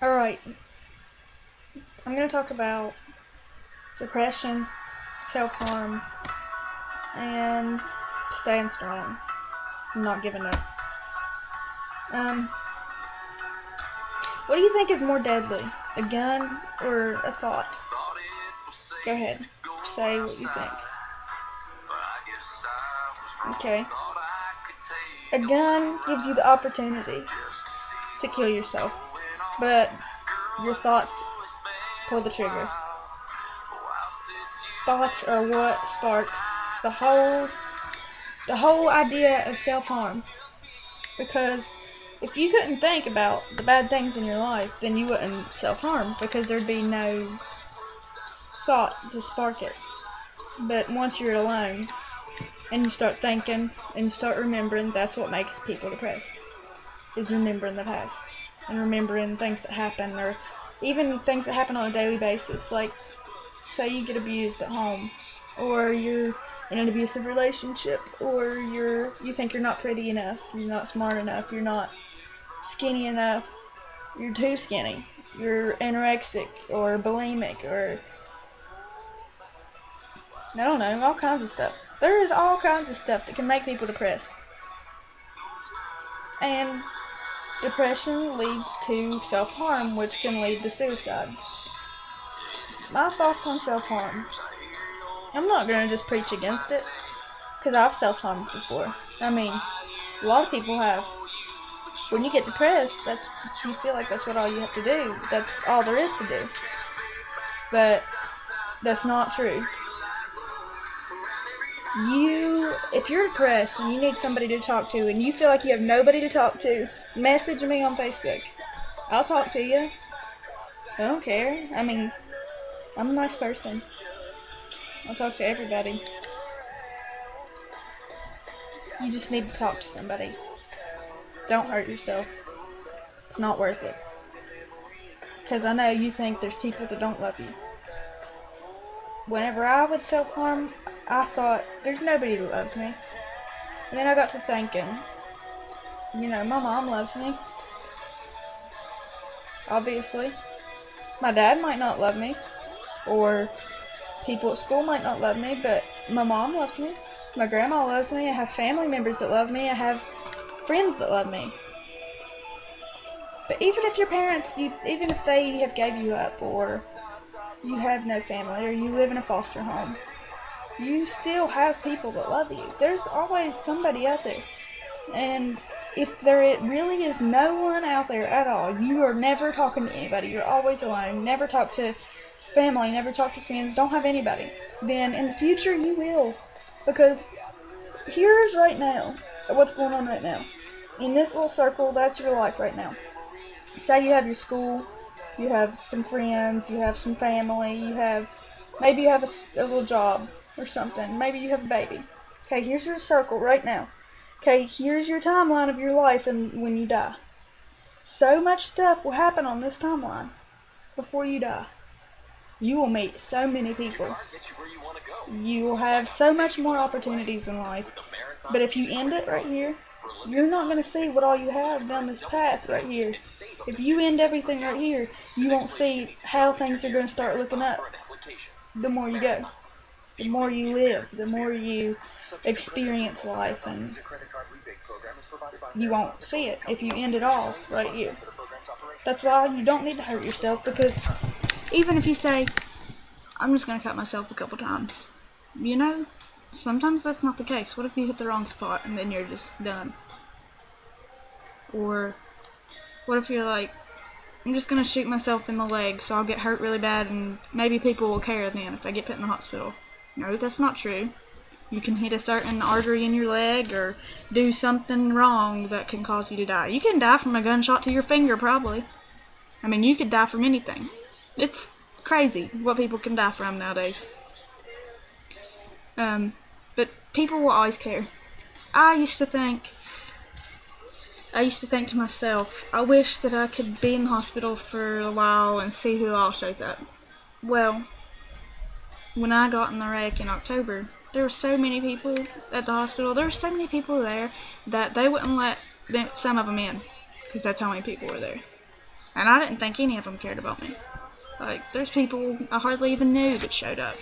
Alright, I'm going to talk about depression, self-harm, and staying strong, not giving up. Um, what do you think is more deadly, a gun or a thought? Go ahead, say what you think. Okay. A gun gives you the opportunity to kill yourself, but your thoughts pull the trigger. Thoughts are what sparks the whole idea of self-harm. Because if you couldn't think about the bad things in your life, then you wouldn't self-harm, because there'd be no thought to spark it. But once you're alone and you start thinking and you start remembering, that's what makes people depressed, is remembering the past and remembering things that happen, or even things that happen on a daily basis. Like, say you get abused at home, or you're in an abusive relationship, or you think you're not pretty enough, you're not smart enough, you're not skinny enough, you're too skinny, you're anorexic or bulimic, or I don't know, all kinds of stuff. There is all kinds of stuff that can make people depressed. And depression leads to self-harm, which can lead to suicide. My thoughts on self-harm. I'm not going to just preach against it, because I've self-harmed before. I mean, a lot of people have. When you get depressed, you feel like that's what all you have to do. That's all there is to do. But that's not true. If you're depressed and you need somebody to talk to, and you feel like you have nobody to talk to, message me on Facebook. I'll talk to you. I don't care. I mean, I'm a nice person. I'll talk to everybody. You just need to talk to somebody. Don't hurt yourself. It's not worth it. Because I know you think there's people that don't love you. Whenever I would self-harm, I thought, there's nobody that loves me. And then I got to thinking, my mom loves me. Obviously. My dad might not love me. Or people at school might not love me, but my mom loves me. My grandma loves me. I have family members that love me. I have friends that love me. But even if your parents, even if they have gave you up, or you have no family, or you live in a foster home, you still have people that love you. There's always somebody out there. And if there really is no one out there at all, you are never talking to anybody. You're always alone. Never talk to family, never talk to friends, don't have anybody. Then in the future you will. Because here's right now what's going on right now. In this little circle, that's your life right now. Say you have your school, you have some friends, you have some family, maybe you have a little job or something, maybe you have a baby. Okay, here's your circle right now. Okay, here's your timeline of your life and when you die. So much stuff will happen on this timeline before you die. You will meet so many people. You will have so much more opportunities in life. But if you end it right here, you're not going to see what all you have down this path right here. If you end everything right here, you won't see how things are going to start looking up the more you go. The more you live, the more you experience life, and you won't see it if you end it all right here. That's why you don't need to hurt yourself, because even if you say, I'm just going to cut myself a couple times, sometimes that's not the case. What if you hit the wrong spot and then you're just done? Or what if you're like, I'm just going to shoot myself in the leg so I'll get hurt really bad and maybe people will care then if I get put in the hospital? No, that's not true. You can hit a certain artery in your leg or do something wrong that can cause you to die. You can die from a gunshot to your finger, probably. I mean, you could die from anything. It's crazy what people can die from nowadays. But people will always care. I used to think to myself, I wish that I could be in the hospital for a while and see who all shows up. Well, when I got in the wreck in October, there were so many people at the hospital. There were so many people there that they wouldn't let some of them in, because that's how many people were there. And I didn't think any of them cared about me. Like, there's people I hardly even knew that showed up.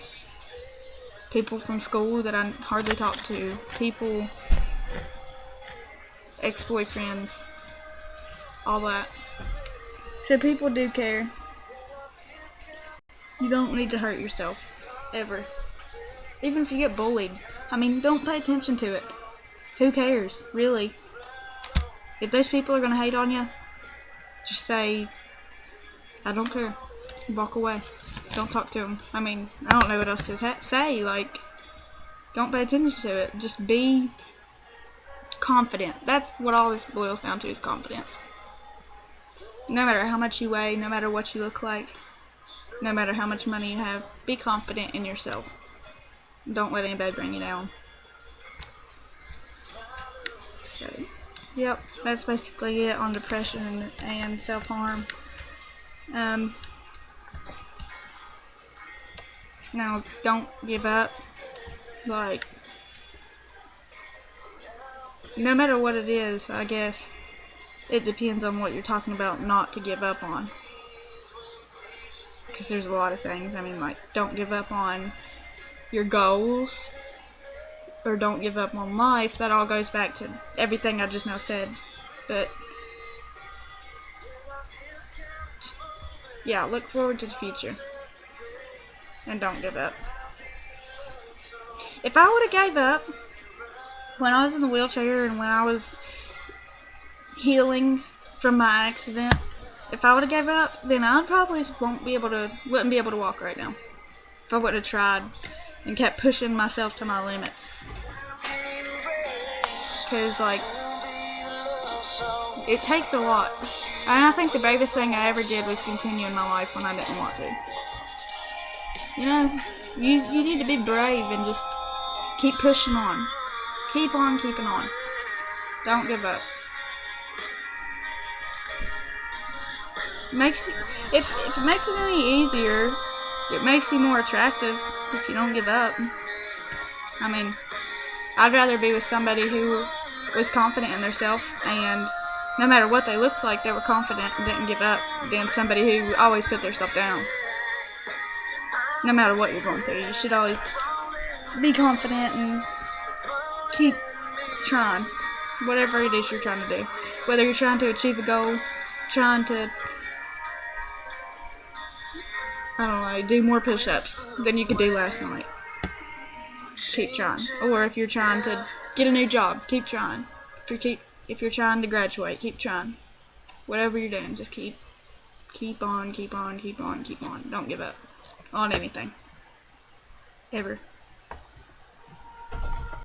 People from school that I hardly talked to. People, ex-boyfriends, all that. So people do care. You don't need to hurt yourself, ever. Even if you get bullied. I mean, don't pay attention to it. Who cares, really? If those people are going to hate on you, just say, I don't care. Walk away. Don't talk to them. I mean, I don't know what else to say. Like, don't pay attention to it. Just be confident. That's what all this boils down to, is confidence. No matter how much you weigh, no matter what you look like, no matter how much money you have, be confident in yourself. Don't let anybody bring you down. So, yep, that's basically it on depression and self-harm. Now, don't give up. Like, no matter what it is, I guess, it depends on what you're talking about not to give up on. Because there's a lot of things. I mean, like, don't give up on your goals, or don't give up on life. That all goes back to everything I just now said. But, just, yeah, look forward to the future. And don't give up. If I would have gave up when I was in the wheelchair and when I was healing from my accident, if I would have gave up, then I probably wouldn't be able to walk right now. If I would have tried and kept pushing myself to my limits. Because, like, it takes a lot. And I think the bravest thing I ever did was continue in my life when I didn't want to. You know, you need to be brave and just keep pushing on. Keep on keeping on. Don't give up. If it makes it any easier, it makes you more attractive if you don't give up. I mean, I'd rather be with somebody who was confident in themselves, and no matter what they looked like, they were confident and didn't give up, than somebody who always put themselves down. No matter what you're going through, you should always be confident and keep trying. Whatever it is you're trying to do. Whether you're trying to achieve a goal, trying to, I don't know, do more push-ups than you could do last night. Keep trying. Or if you're trying to get a new job, keep trying. If you're trying to graduate, keep trying. Whatever you're doing, just keep on. Don't give up on anything. Ever.